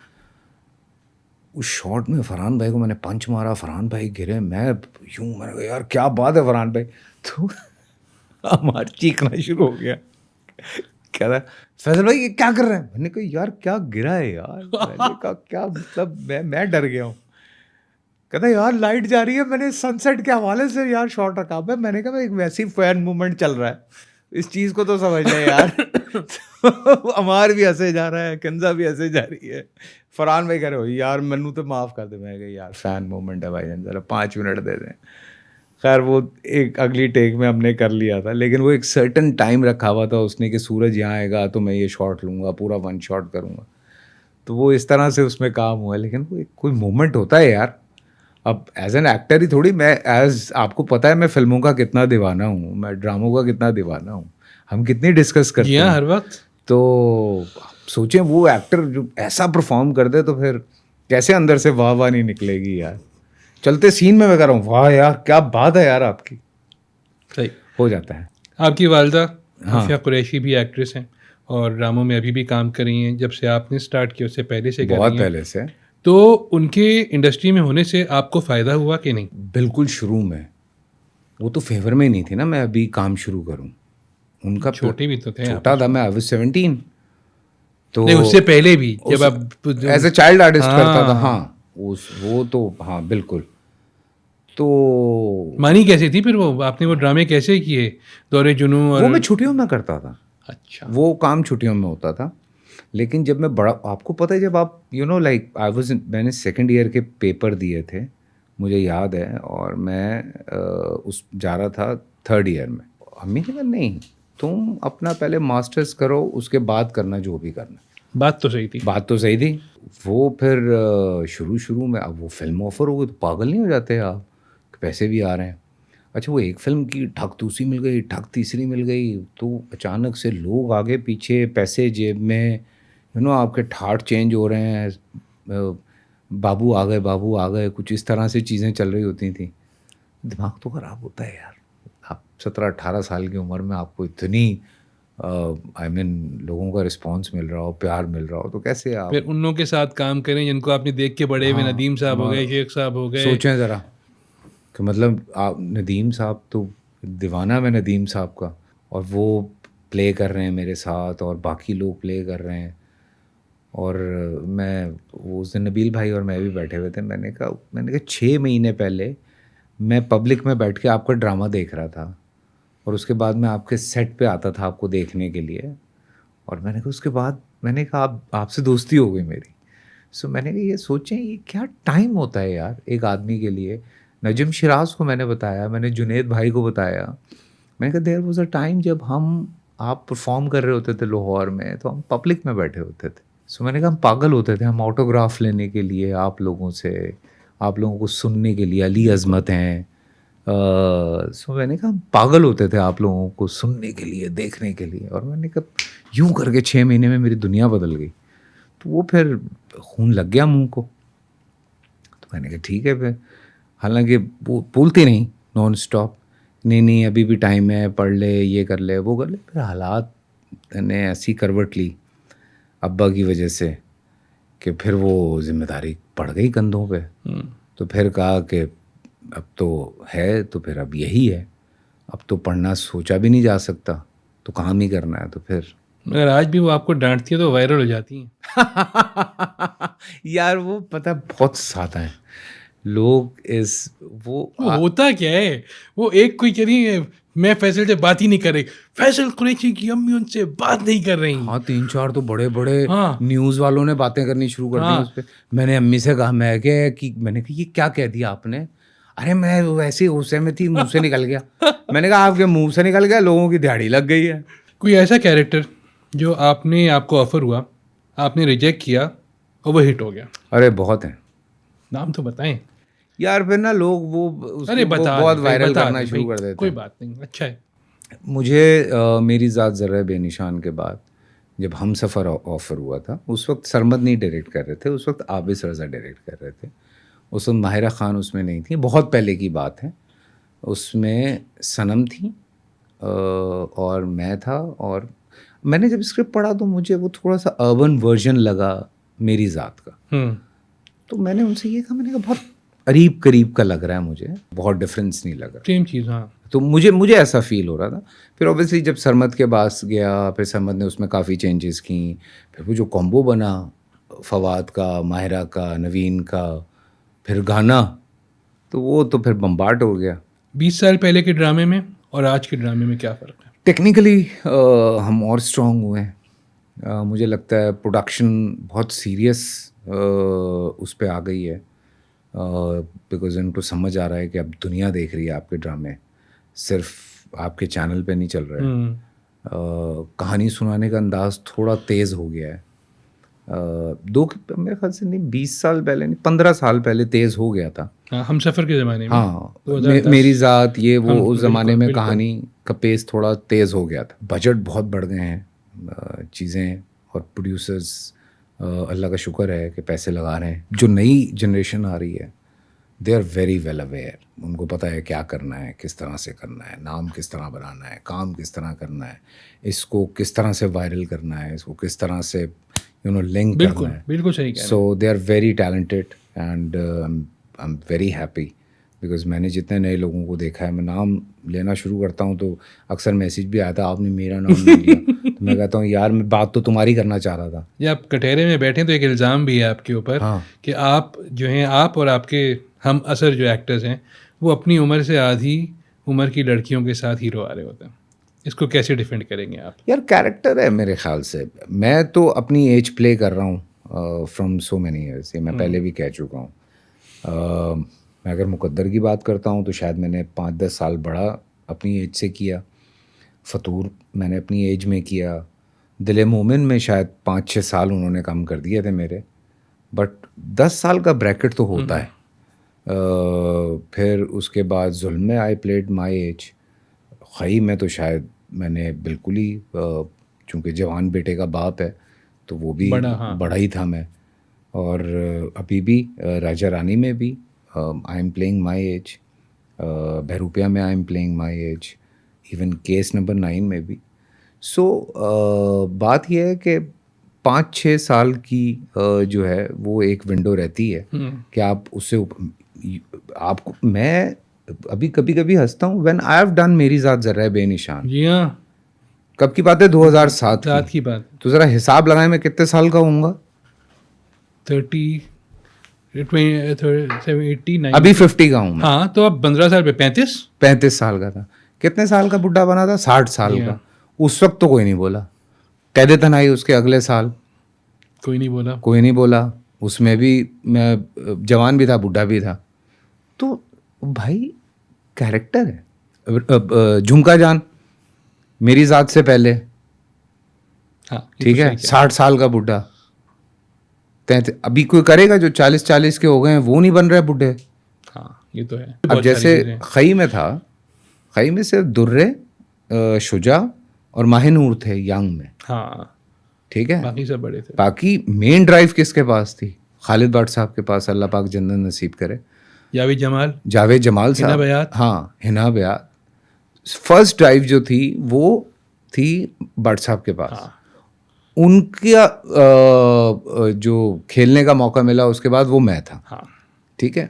اس شاٹ میں فرحان بھائی کو میں نے پنچ مارا, فرحان بھائی گرے, میں نے کہا یار کیا بات ہے فرحان بھائی. تو ہمارا چیخنا شروع ہو گیا. کہہ رہا فیصل بھائی یہ کیا کر رہے ہیں؟ میں نے کہا یار کیا گرا ہے یار. میں نے کہا کیا مطلب, میں ڈر گیا ہوں. کہتا یار لائٹ جا رہی ہے, میں نے سن سیٹ کے حوالے سے یار شاٹ رکھا ہے. میں نے کہا ایک ویسی فین موومنٹ چل رہا ہے, اس چیز کو تو سمجھ لیں یار. عمار بھی ہنسے جا رہا ہے, کنزا بھی ہنسے جا رہی ہے, فرحان بھائی کہہ رہے ہو یار منو تو معاف کر دے. میں کہ یار فین مومنٹ ہے بھائی جان, ذرا 5 منٹ دے دیں. خیر وہ ایک اگلی ٹیک میں ہم نے کر لیا تھا, لیکن وہ ایک سرٹن ٹائم رکھا ہوا تھا اس نے کہ سورج یہاں آئے گا تو میں یہ شاٹ لوں گا, پورا 1 شاٹ کروں گا. تو وہ اس طرح سے اس میں کام ہوا. لیکن وہ کوئی مومنٹ ہوتا ہے یار. اب ایز این ایکٹر ہی تھوڑی, میں آپ کو پتہ ہے میں فلموں کا کتنا دیوانہ ہوں, میں ڈراموں کا کتنا دیوانہ ہوں, ہم کتنی ڈسکس کرتے ہیں ہر وقت. تو سوچیں وہ ایکٹر جو ایسا پرفارم کر دے تو پھر کیسے اندر سے واہ واہ نہیں نکلے گی یار. چلتے سین میں کہہ رہا ہوں واہ یار کیا بات ہے یار آپ کی. صحیح ہو جاتا ہے. آپ کی والدہ عافیہ قریشی بھی ایکٹریس ہیں اور ڈراموں میں ابھی بھی کام کر رہی ہیں. جب سے آپ نے اسٹارٹ کیا اس سے پہلے سے بہت پہلے سے. تو ان کے انڈسٹری میں ہونے سے آپ کو فائدہ ہوا کہ نہیں؟ بالکل شروع میں وہ تو فیور میں نہیں تھی نا میں ابھی کام شروع کروں. ان کا چھوٹے بھی تو تھے, چھوٹا تھا, میں I was 17. تو نہیں اس سے پہلے بھی جب آپ ایز اے چائلڈ آرٹسٹ کرتا تھا. ہاں وہ تو ہاں بالکل. تو مانی کیسی تھی پھر وہ, آپ نے وہ ڈرامے کیسے کیے دور جنوں؟ وہ میں چھٹیوں میں کرتا تھا. اچھا وہ کام چھٹیوں میں ہوتا تھا. لیکن جب میں بڑا, آپ کو پتہ ہے جب آپ لائک میں نے 2nd ایئر کے پیپر دیے تھے مجھے یاد ہے, اور میں جا رہا تھا 3rd ایئر میں. امی نے کہا نہیں تم اپنا پہلے ماسٹرز کرو اس کے بعد کرنا جو بھی کرنا. بات تو صحیح تھی. بات تو صحیح تھی. وہ پھر شروع میں اب وہ فلم آفر ہو گئی تو پاگل نہیں ہو جاتے آپ, پیسے بھی آ رہے ہیں. اچھا وہ ایک فلم کی ٹھک دوسری مل گئی, ٹھک تیسری مل گئی, تو اچانک سے لوگ آگے پیچھے, پیسے جیب میں, آپ کے ٹھاٹ چینج ہو رہے ہیں, بابو آ گئے, کچھ اس طرح سے چیزیں چل رہی ہوتی تھیں. دماغ تو خراب ہوتا ہے یار. آپ 17-18 سال کی عمر میں آپ کو اتنی لوگوں کا رسپانس مل رہا ہو, پیار مل رہا ہو, تو کیسے آپ پھر ان لوگوں کے ساتھ کام کریں جن کو آپ نے دیکھ کے بڑے ہوئے, ندیم صاحب ہو گئے, شیخ صاحب ہو گئے. سوچیں ذرا کہ مطلب ندیم صاحب تو دیوانہ میں ندیم صاحب کا, اور وہ پلے کر رہے ہیں میرے ساتھ اور باقی لوگ پلے کر رہے ہیں. اور میں وہ اس دن نبیل بھائی اور میں بھی بیٹھے ہوئے تھے. میں نے کہا 6 مہینے پہلے میں پبلک میں بیٹھ کے آپ کا ڈرامہ دیکھ رہا تھا, اور اس کے بعد میں آپ کے سیٹ پہ آتا تھا آپ کو دیکھنے کے لیے, اور میں نے کہا اس کے بعد میں نے کہا آپ سے دوستی ہو گئی میری. سو میں نے کہا یہ سوچیں یہ کیا ٹائم ہوتا ہے یار ایک آدمی کے لیے. نجم شراز کو میں نے بتایا, میں نے جنید بھائی کو بتایا, میں نے کہا دیر واز اے ٹائم جب آپ پرفارم کر رہے ہوتے تھے لاہور میں تو ہم پبلک میں بیٹھے ہوتے تھے. سو میں نے کہا ہم پاگل ہوتے تھے, ہم آٹوگراف لینے کے لیے آپ لوگوں سے, آپ لوگوں کو سننے کے لیے. علی عظمت ہیں, سو میں نے کہا ہم پاگل ہوتے تھے آپ لوگوں کو سننے کے لیے, دیکھنے کے لیے. اور میں نے کہا یوں کر کے 6 مہینے میں میری دنیا بدل گئی. تو وہ پھر خون لگ گیا منہ کو. تو میں نے کہا ٹھیک ہے پھر, حالانکہ وہ بولتی نہیں نان اسٹاپ, نہیں ابھی بھی ٹائم ہے, پڑھ لے, یہ کر لے, وہ کر لے. پھر حالات نے ایسی کروٹ لی ابا کی وجہ سے کہ پھر وہ ذمہ داری پڑ گئی کندھوں پہ. تو پھر کہا کہ اب تو ہے تو پھر اب یہی ہے, اب تو پڑھنا سوچا بھی نہیں جا سکتا, تو کام ہی کرنا ہے. تو پھر اگر آج بھی وہ آپ کو ڈانٹتی ہے تو وائرل ہو جاتی ہیں. یار وہ پتہ بہت سادہ ہیں لوگ. وہ ہوتا کیا ہے, وہ ایک کوئی کہہ رہی ہے میں فیصل سے بات ہی نہیں کر رہی, فیصل قریشی کی امی ان سے بات نہیں کر رہی. ہاں 3-4 تو بڑے نیوز والوں نے باتیں کرنی شروع کر دی اس پہ. میں نے امی سے کہا میں کہ میں نے کہا یہ کیا کہہ دیا آپ نے؟ ارے میں ویسے غصے میں تھی, منہ سے نکل گیا. میں نے کہا آپ کے منہ سے نکل گیا, لوگوں کی دہاڑی لگ گئی ہے. کوئی ایسا کیریکٹر جو آپ کو آفر ہوا, آپ نے ریجیکٹ کیا اور وہ ہٹ ہو گیا؟ ارے بہت ہیں, نام تو بتائیں یار. پھر نا لوگ وہ بہت وائرل کرنا شروع کر دیتے ہیں. کوئی بات نہیں, اچھا ہے. مجھے میری ذات ذرہ بے نشان کے بعد جب ہم سفر آفر ہوا تھا, اس وقت سرمد نہیں ڈائریکٹ کر رہے تھے, اس وقت عابس رضا ڈائریکٹ کر رہے تھے. اس وقت ماہرہ خان اس میں نہیں تھی, بہت پہلے کی بات ہے. اس میں صنم تھی اور میں تھا. اور میں نے جب اسکرپٹ پڑھا تو مجھے وہ تھوڑا سا اربن ورژن لگا میری ذات کا. تو میں نے ان سے یہ کہا, میں نے کہا بہت قریب کا لگ رہا ہے مجھے, بہت ڈفرینس نہیں لگ رہا. سیم چیز. ہاں تو مجھے ایسا فیل ہو رہا تھا. پھر اوبیسلی جب سرمد کے پاس گیا, پھر سرمد نے اس میں کافی چینجز کیں. پھر وہ جو کمبو بنا فواد کا, ماہرہ کا, نوین کا, پھر گانا, تو وہ تو پھر بمبارٹ ہو گیا. 20 سال پہلے کے ڈرامے میں اور آج کے ڈرامے میں کیا فرق ہے؟ ٹیکنیکلی ہم اور اسٹرانگ ہوئے ہیں. مجھے لگتا ہے پروڈکشن بہت سیریس اس پہ آ گئی ہے, بیکاز ان کو سمجھ آ رہا ہے کہ اب دنیا دیکھ رہی ہے آپ کے ڈرامے, صرف آپ کے چینل پہ نہیں چل رہے. کہانی سنانے کا انداز تھوڑا تیز ہو گیا ہے. میرے خیال سے نہیں 20 سال پہلے نہیں 15 سال پہلے تیز ہو گیا تھا. ہم سفر کے زمانے میں. ہاں میری ذات یہ وہ اس زمانے میں کہانی کا پیس تھوڑا تیز ہو گیا تھا. بجٹ بہت بڑھ گئے ہیں چیزیں, اور پروڈیوسرز اللہ کا شکر ہے کہ پیسے لگا رہے ہیں. جو نئی جنریشن آ رہی ہے they are very well aware. ان کو پتہ ہے کیا کرنا ہے, کس طرح سے کرنا ہے, نام کس طرح بنانا ہے, کام کس طرح کرنا ہے, اس کو کس طرح سے وائرل کرنا ہے, اس کو کس طرح سے لنک کرنا ہے. بالکل صحیح کہہ رہے ہیں. So they are very talented and I am very happy because میں نے جتنے نئے لوگوں کو دیکھا ہے, میں نام لینا شروع کرتا ہوں تو اکثر میسیج بھی آتا آپ نے میرا نام نہیں لیا. تو میں کہتا ہوں یار میں بات تو تمہاری کرنا چاہ رہا تھا. یہ آپ کٹہرے میں بیٹھے تو ایک الزام بھی ہے آپ کے اوپر کہ آپ جو ہیں, آپ اور آپ کے ہم اثر جو ایکٹرز ہیں وہ اپنی عمر سے آدھی عمر کی لڑکیوں کے ساتھ ہیرو آ رہے ہوتے ہیں. اس کو کیسے ڈیفینڈ کریں گے آپ؟ یار کیریکٹر ہے میرے خیال سے. میں تو اپنی ایج پلے کر رہا ہوں فرام سو مینی ایئرس. یہ میں پہلے بھی کہہ چکا ہوں. میں اگر مقدر کی بات کرتا ہوں تو شاید میں نے 5-10 سال بڑا اپنی ایج سے کیا. فطور میں نے اپنی ایج میں کیا. دل مومن میں شاید 5-6 سال انہوں نے کم کر دیے تھے میرے, بٹ 10 سال کا بریکٹ تو ہوتا ہے. پھر اس کے بعد ظلم میں آئی پلیڈ مائی ایج. خی میں تو شاید میں نے بالکل ہی, چونکہ جوان بیٹے کا باپ ہے تو وہ بھی بڑا ہی تھا میں. اور ابھی بھی راجا رانی میں بھی I am playing my age. Behroopia میں I am playing my age. Even case number 9 میں بھی. سو بات یہ ہے کہ 5-6 سال کی جو ہے وہ ایک ونڈو رہتی ہے کہ آپ اس سے آپ کو. میں ابھی کبھی کبھی ہنستا ہوں وین آئی ہیو ڈن میری ذات ذرہ بے نشان. جی ہاں, کب کی بات ہے 2007 کی بات. تو ذرا حساب لگائیں میں کتنے سال کا ہوں گا. 89 ابھی 50 کا ہوں میں. ہاں تو اب 15 سال پہ 35 سال کا تھا. کتنے سال کا بڈھا بنا تھا 60 سال کا. اس وقت تو کوئی نہیں بولا. قید تنہائی اس کے اگلے سال کوئی نہیں بولا. اس میں بھی میں جوان بھی تھا بڈھا بھی تھا. تو بھائی کیریکٹر ہے. جھمکا جان میری ذات سے پہلے, ٹھیک ہے, 60 سال کا بڈھا. ابھی کوئی کرے گا جو 40 کے ہو گئے ہیں وہ نہیں بن رہے بڈھے. ہاں یہ تو ہے. اب جیسے خی میں تھا, خی میں صرف درے, شجاع اور ماہ نور تھے ینگ میں. ہاں ٹھیک ہے, باقی سب بڑے تھے. باقی مین ڈرائیو کس کے پاس تھی؟ خالد بٹ صاحب کے پاس, اللہ پاک جنت نصیب کرے. جاوید جمال صاحب. ہاں حنا بیات. فرسٹ ڈرائیو جو تھی وہ تھی بٹ صاحب کے پاس. ان کا جو کھیلنے کا موقع ملا اس کے بعد وہ میں تھا. ٹھیک ہے.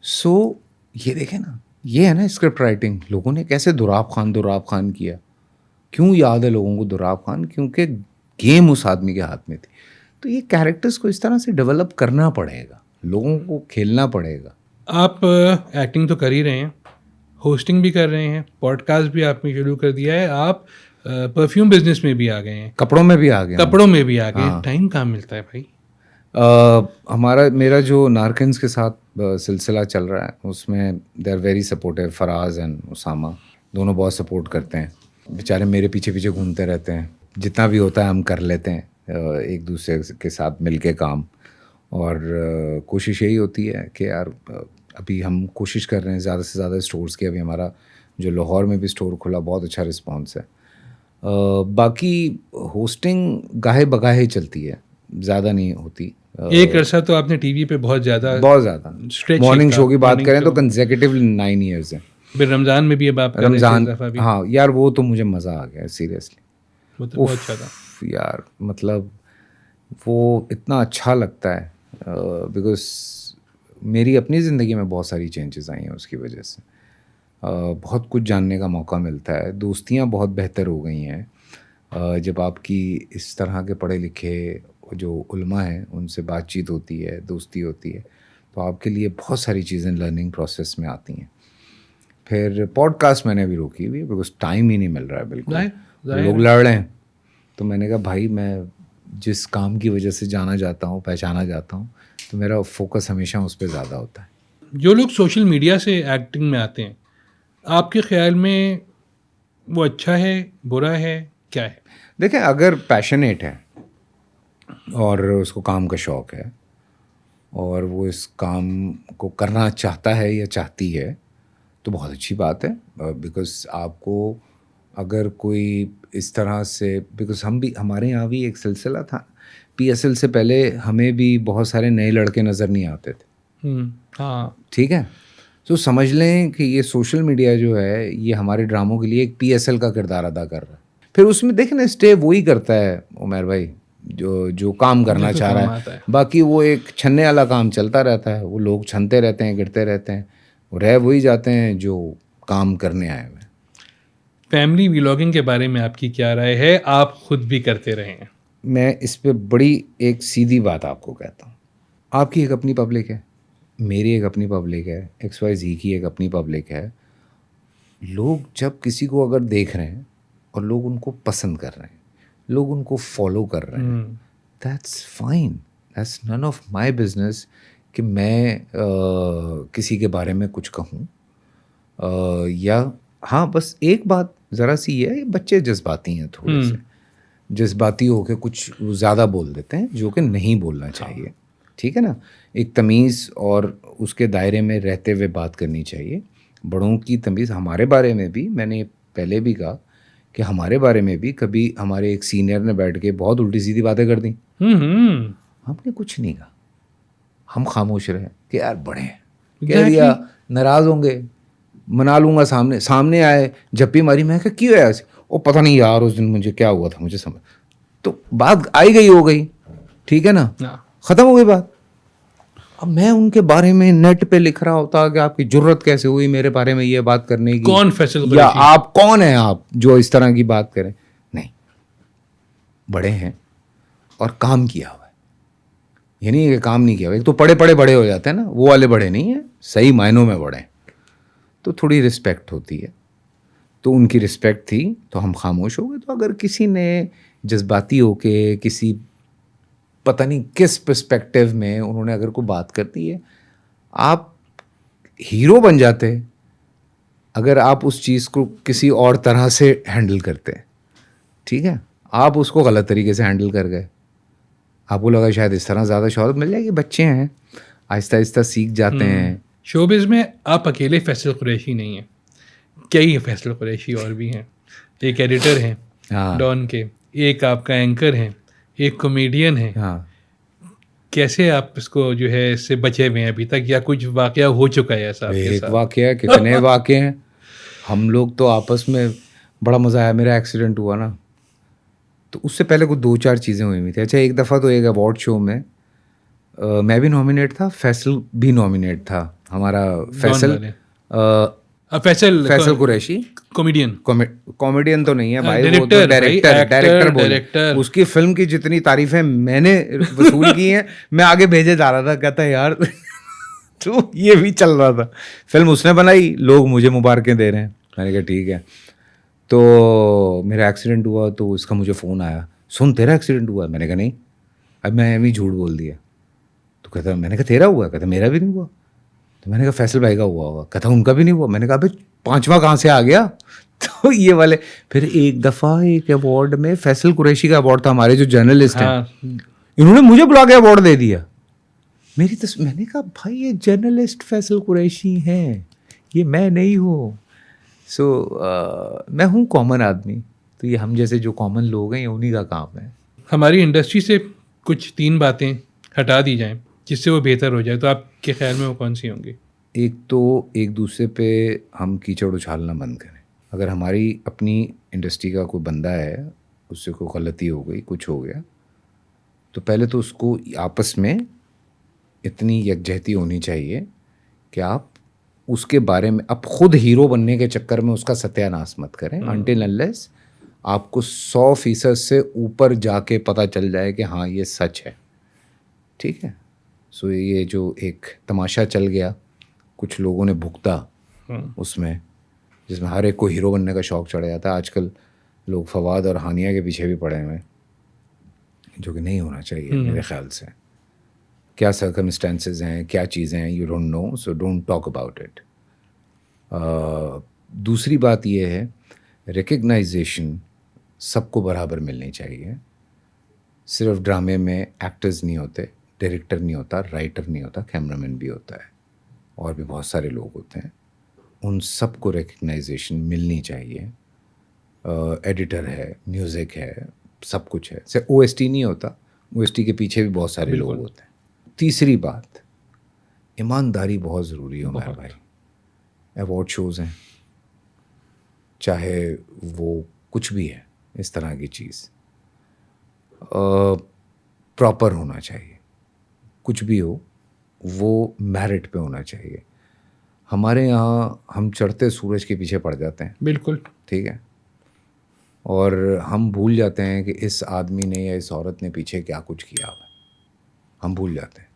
سو یہ دیکھیں نا, یہ ہے نا اسکرپٹ رائٹنگ. لوگوں نے کیسے دوراب خان کیا. کیوں یاد ہے لوگوں کو دوراب خان؟ کیونکہ گیم اس آدمی کے ہاتھ میں تھی. تو یہ کیریکٹرز کو اس طرح سے ڈیولپ کرنا پڑے گا, لوگوں کو کھیلنا پڑے گا. آپ ایکٹنگ تو کر ہی رہے ہیں, ہوسٹنگ بھی کر رہے ہیں, پوڈ کاسٹ بھی آپ نے شروع کر دیا ہے, آپ پرفیوم بزنس میں بھی آ گئے ہیں, کپڑوں میں بھی آ گئے. ٹائم کہاں ملتا ہے بھائی؟ میرا جو نارکنز کے ساتھ سلسلہ چل رہا ہے اس میں they are very supportive. Faraz and Usama دونوں بہت سپورٹ کرتے ہیں. بیچارے میرے پیچھے گھومتے رہتے ہیں. جتنا بھی ہوتا ہے ہم کر لیتے ہیں ایک دوسرے کے ساتھ مل کے کام. اور کوشش یہی ہوتی ہے کہ یار ابھی ہم کوشش کر رہے ہیں زیادہ سے زیادہ اسٹورز کی. ابھی ہمارا جو لاہور میں بھی اسٹور کھلا, بہت اچھا رسپانس ہے. باقی ہوسٹنگ گاہے بگاہے چلتی ہے, زیادہ نہیں ہوتی. ایک عرصہ تو آپ نے ٹی وی پہ بہت زیادہ مارننگ شو کی بات کریں تو کنزیکٹیو 9 ایئرز ہیں. پھر رمضان میں بھی اب آپ رمضان, ہاں یار وہ تو مجھے مزہ آ گیا سیریسلی. بہت اچھا تھا یار, مطلب وہ اتنا اچھا لگتا ہے بیکاز میری اپنی زندگی میں بہت ساری چینجز آئی ہیں اس کی وجہ سے. بہت کچھ جاننے کا موقع ملتا ہے. دوستیاں بہت بہتر ہو گئی ہیں جب آپ کی اس طرح کے پڑھے لکھے جو علماء ہیں ان سے بات چیت ہوتی ہے, دوستی ہوتی ہے, تو آپ کے لیے بہت ساری چیزیں لرننگ پروسیس میں آتی ہیں. پھر پوڈ کاسٹ میں نے بھی روکی ہوئی بیکاز ٹائم ہی نہیں مل رہا ہے بالکل. ظاہر لوگ لڑ رہے ہیں تو میں نے کہا بھائی میں جس کام کی وجہ سے جانا جاتا ہوں پہچانا جاتا ہوں تو میرا فوکس ہمیشہ اس پہ زیادہ ہوتا ہے. جو لوگ سوشل میڈیا سے ایکٹنگ میں آتے ہیں آپ کے خیال میں وہ اچھا ہے برا ہے کیا ہے؟ دیکھیں اگر پیشنیٹ ہے اور اس کو کام کا شوق ہے اور وہ اس کام کو کرنا چاہتا ہے یا چاہتی ہے تو بہت اچھی بات ہے. بیکاز آپ کو اگر کوئی اس طرح سے بیکاز ہمارے یہاں بھی ایک سلسلہ تھا PSL سے پہلے ہمیں بھی بہت سارے نئے لڑکے نظر نہیں آتے تھے. ہاں ٹھیک ہے تو سمجھ لیں کہ یہ سوشل میڈیا جو ہے یہ ہمارے ڈراموں کے لیے ایک PSL کا کردار ادا کر رہا ہے. پھر اس میں دیکھیں نا اسٹے وہی کرتا ہے عمیر بھائی جو کام کرنا چاہ رہا ہے. باقی وہ ایک چھننے والا کام چلتا رہتا ہے, وہ لوگ چھنتے رہتے ہیں گرتے رہتے ہیں, وہ رہ وہی جاتے ہیں جو کام کرنے آئے ہوئے ہیں. فیملی ولاگنگ کے بارے میں آپ کی کیا رائے ہے؟ آپ خود بھی کرتے رہے ہیں. میں اس پہ بڑی ایک سیدھی بات آپ کو کہتا ہوں. آپ کی ایک اپنی پبلک ہے, میری ایک اپنی پبلک ہے, XYZ کی ایک اپنی پبلک ہے. لوگ جب کسی کو اگر دیکھ رہے ہیں اور لوگ ان کو پسند کر رہے ہیں, لوگ ان کو فالو کر رہے ہیں, that's fine, that's none of my business کہ میں کسی کے بارے میں کچھ کہوں. یا ہاں بس ایک بات ذرا سی یہ ہے, بچے جذباتی ہیں, تھوڑے سے جذباتی ہو کے کچھ زیادہ بول دیتے ہیں جو کہ نہیں بولنا چاہیے. ٹھیک ہے نا, ایک تمیز اور اس کے دائرے میں رہتے ہوئے بات کرنی چاہیے. بڑوں کی تمیز. ہمارے بارے میں بھی میں نے پہلے بھی کہا کہ ہمارے بارے میں بھی کبھی ہمارے ایک سینئر نے بیٹھ کے بہت الٹی سیدھی باتیں کر دیں, ہم نے کچھ نہیں کہا, ہم خاموش رہے کہ یار بڑے ہیں, کہہ دیا ناراض ہوں گے منا لوں گا, سامنے آئے جھپی ماری, میں کہ کیوں ہے ایسے, وہ پتہ نہیں یار اس دن مجھے کیا ہوا تھا مجھے سمجھ, تو بات آئی گئی ہو گئی. ٹھیک ہے نا, ختم ہو گئی بات. اب میں ان کے بارے میں نیٹ پہ لکھ رہا ہوتا کہ آپ کی جرت کیسے ہوئی میرے بارے میں یہ بات کرنے کی, کون فیصل یا آپ کون ہیں آپ جو اس طرح کی بات کریں. نہیں, بڑے ہیں اور کام کیا ہوا ہے, یہ نہیں کہ کام نہیں کیا ہوا. ایک تو پڑے بڑے ہو جاتے ہیں نا, وہ والے بڑے نہیں ہیں, صحیح معنوں میں بڑے ہیں, تو تھوڑی رسپیکٹ ہوتی ہے. تو ان کی رسپیکٹ تھی تو ہم خاموش ہو گئے. تو اگر کسی نے جذباتی ہو کے کسی پتہ نہیں کس پرسپیکٹیو میں انہوں نے اگر کوئی بات کر دی ہے, آپ ہیرو بن جاتے اگر آپ اس چیز کو کسی اور طرح سے ہینڈل کرتے. ٹھیک ہے, آپ اس کو غلط طریقے سے ہینڈل کر گئے, آپ کو لگا شاید اس طرح زیادہ شہرت مل جائے گی. بچے ہیں, آہستہ آہستہ سیکھ جاتے ہیں. شوبز میں آپ اکیلے فیصل قریشی نہیں ہیں, کئی فیصل قریشی اور بھی ہیں. ایک ایڈیٹر ہیں ڈان کے, ایک آپ کا اینکر ہیں, ایک کامیڈین ہیں. ہاں, کیسے آپ اس کو جو ہے اس سے بچے ہوئے ہیں ابھی تک, یا کچھ واقعہ ہو چکا ہے ایسا؟ ایک واقعہ, کتنے واقعے ہیں. ہم لوگ تو آپس میں بڑا مزہ آیا. میرا ایکسیڈنٹ ہوا نا, تو اس سے پہلے کوئی 2-4 چیزیں ہوئی ہوئی تھیں. اچھا, ایک دفعہ تو ایک ایوارڈ شو میں میں بھی نامینیٹ تھا, فیصل بھی نامینیٹ تھا. ہمارا فیصل قریشی کامیڈین تو نہیں ہے بھائی, وہ تو ڈائریکٹر بولے. اس کی فلم کی جتنی تعریفیں میں نے وصول کی ہیں, میں آگے بھیجے جا رہا تھا, کہتا ہے یار تو یہ بھی چل رہا تھا. فلم اس نے بنائی, لوگ مجھے مبارکیں دے رہے ہیں. میں نے کہا ٹھیک ہے. تو میرا ایکسیڈنٹ ہوا تو اس کا مجھے فون آیا, سن تیرا ایکسیڈنٹ ہوا ہے. میں نے کہا نہیں. اب میں ایویں جھوٹ بول دیا. تو کہتا, میں نے کہا تیرا ہوا ہے. کہتا میرا بھی نہیں ہوا. تو میں نے کہا فیصل بھائی کا ہوا ہوگا. کہتا ان کا بھی نہیں ہوا. میں نے کہا بھائی 5واں کہاں سے آ گیا. تو یہ والے پھر ایک دفعہ ایک ایوارڈ میں فیصل قریشی کا ایوارڈ تھا, ہمارے جو جرنلسٹ ہیں, انہوں نے مجھے بلا کے ایوارڈ دے دیا. میں نے کہا بھائی یہ جرنلسٹ فیصل قریشی ہیں, یہ میں نہیں ہوں. میں ہوں کامن آدمی, تو یہ ہم جیسے جو کامن لوگ ہیں یہ انہی کا کام ہے. ہماری انڈسٹری سے کچھ 3 باتیں ہٹا دی جائیں جس سے وہ بہتر ہو جائے, تو آپ کے خیال میں وہ کون سی ہوں گی؟ ایک تو ایک دوسرے پہ ہم کیچڑ اچھالنا بند کریں. اگر ہماری اپنی انڈسٹری کا کوئی بندہ ہے, اس سے کوئی غلطی ہو گئی, کچھ ہو گیا, تو پہلے تو اس کو آپس میں اتنی یکجہتی ہونی چاہیے کہ آپ اس کے بارے میں اب خود ہیرو بننے کے چکر میں اس کا ستیہ ناش مت کریں, انٹل انلیس آپ کو 100% سے اوپر جا کے پتہ چل جائے کہ ہاں یہ سچ ہے. ٹھیک ہے. یہ جو ایک تماشا چل گیا, کچھ لوگوں نے بھگتا اس میں, جس میں ہر ایک کو ہیرو بننے کا شوق چڑھ جاتا ہے. آج کل لوگ فواد اور ہانیہ کے پیچھے بھی پڑے ہوئے ہیں, جو کہ نہیں ہونا چاہیے میرے خیال سے. کیا سرکمسٹانسز ہیں, کیا چیزیں ہیں, you don't know, so don't talk about it. دوسری بات یہ ہے, ریکگنائزیشن سب کو برابر ملنی چاہیے. صرف ڈرامے میں ایکٹرز نہیں ہوتے, ڈائریکٹر نہیں ہوتا, رائٹر نہیں ہوتا, کیمرہ مین بھی ہوتا ہے, اور بھی بہت سارے لوگ ہوتے ہیں. ان سب کو ریکگنائزیشن ملنی چاہیے. ایڈیٹر ہے, میوزک ہے, سب کچھ ہے. صرف او ایس ٹی نہیں ہوتا, او ایس ٹی کے پیچھے بھی بہت سارے لوگ ہوتے ہیں. تیسری بات, ایمانداری بہت ضروری ہے عمر بھائی. ایوارڈ شوز ہیں, چاہے وہ کچھ بھی ہے اس طرح کی چیز, پراپر ہونا چاہیے. کچھ بھی ہو وہ میرٹ پہ ہونا چاہیے. ہمارے یہاں ہم چڑھتے سورج کے پیچھے پڑ جاتے ہیں, بالکل ٹھیک ہے, اور ہم بھول جاتے ہیں کہ اس آدمی نے یا اس عورت نے پیچھے کیا کچھ کیا ہوا, ہم بھول جاتے ہیں.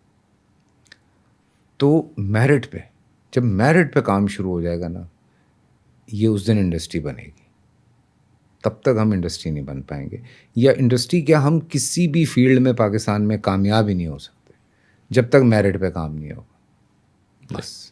تو میرٹ پہ, جب میرٹ پہ کام شروع ہو جائے گا نا, یہ اس دن انڈسٹری بنے گی. تب تک ہم انڈسٹری نہیں بن پائیں گے, یا انڈسٹری کیا, ہم کسی بھی فیلڈ میں پاکستان میں کامیاب ہی نہیں ہو سکتے جب تک میرٹ پہ کام نہیں ہوگا. بس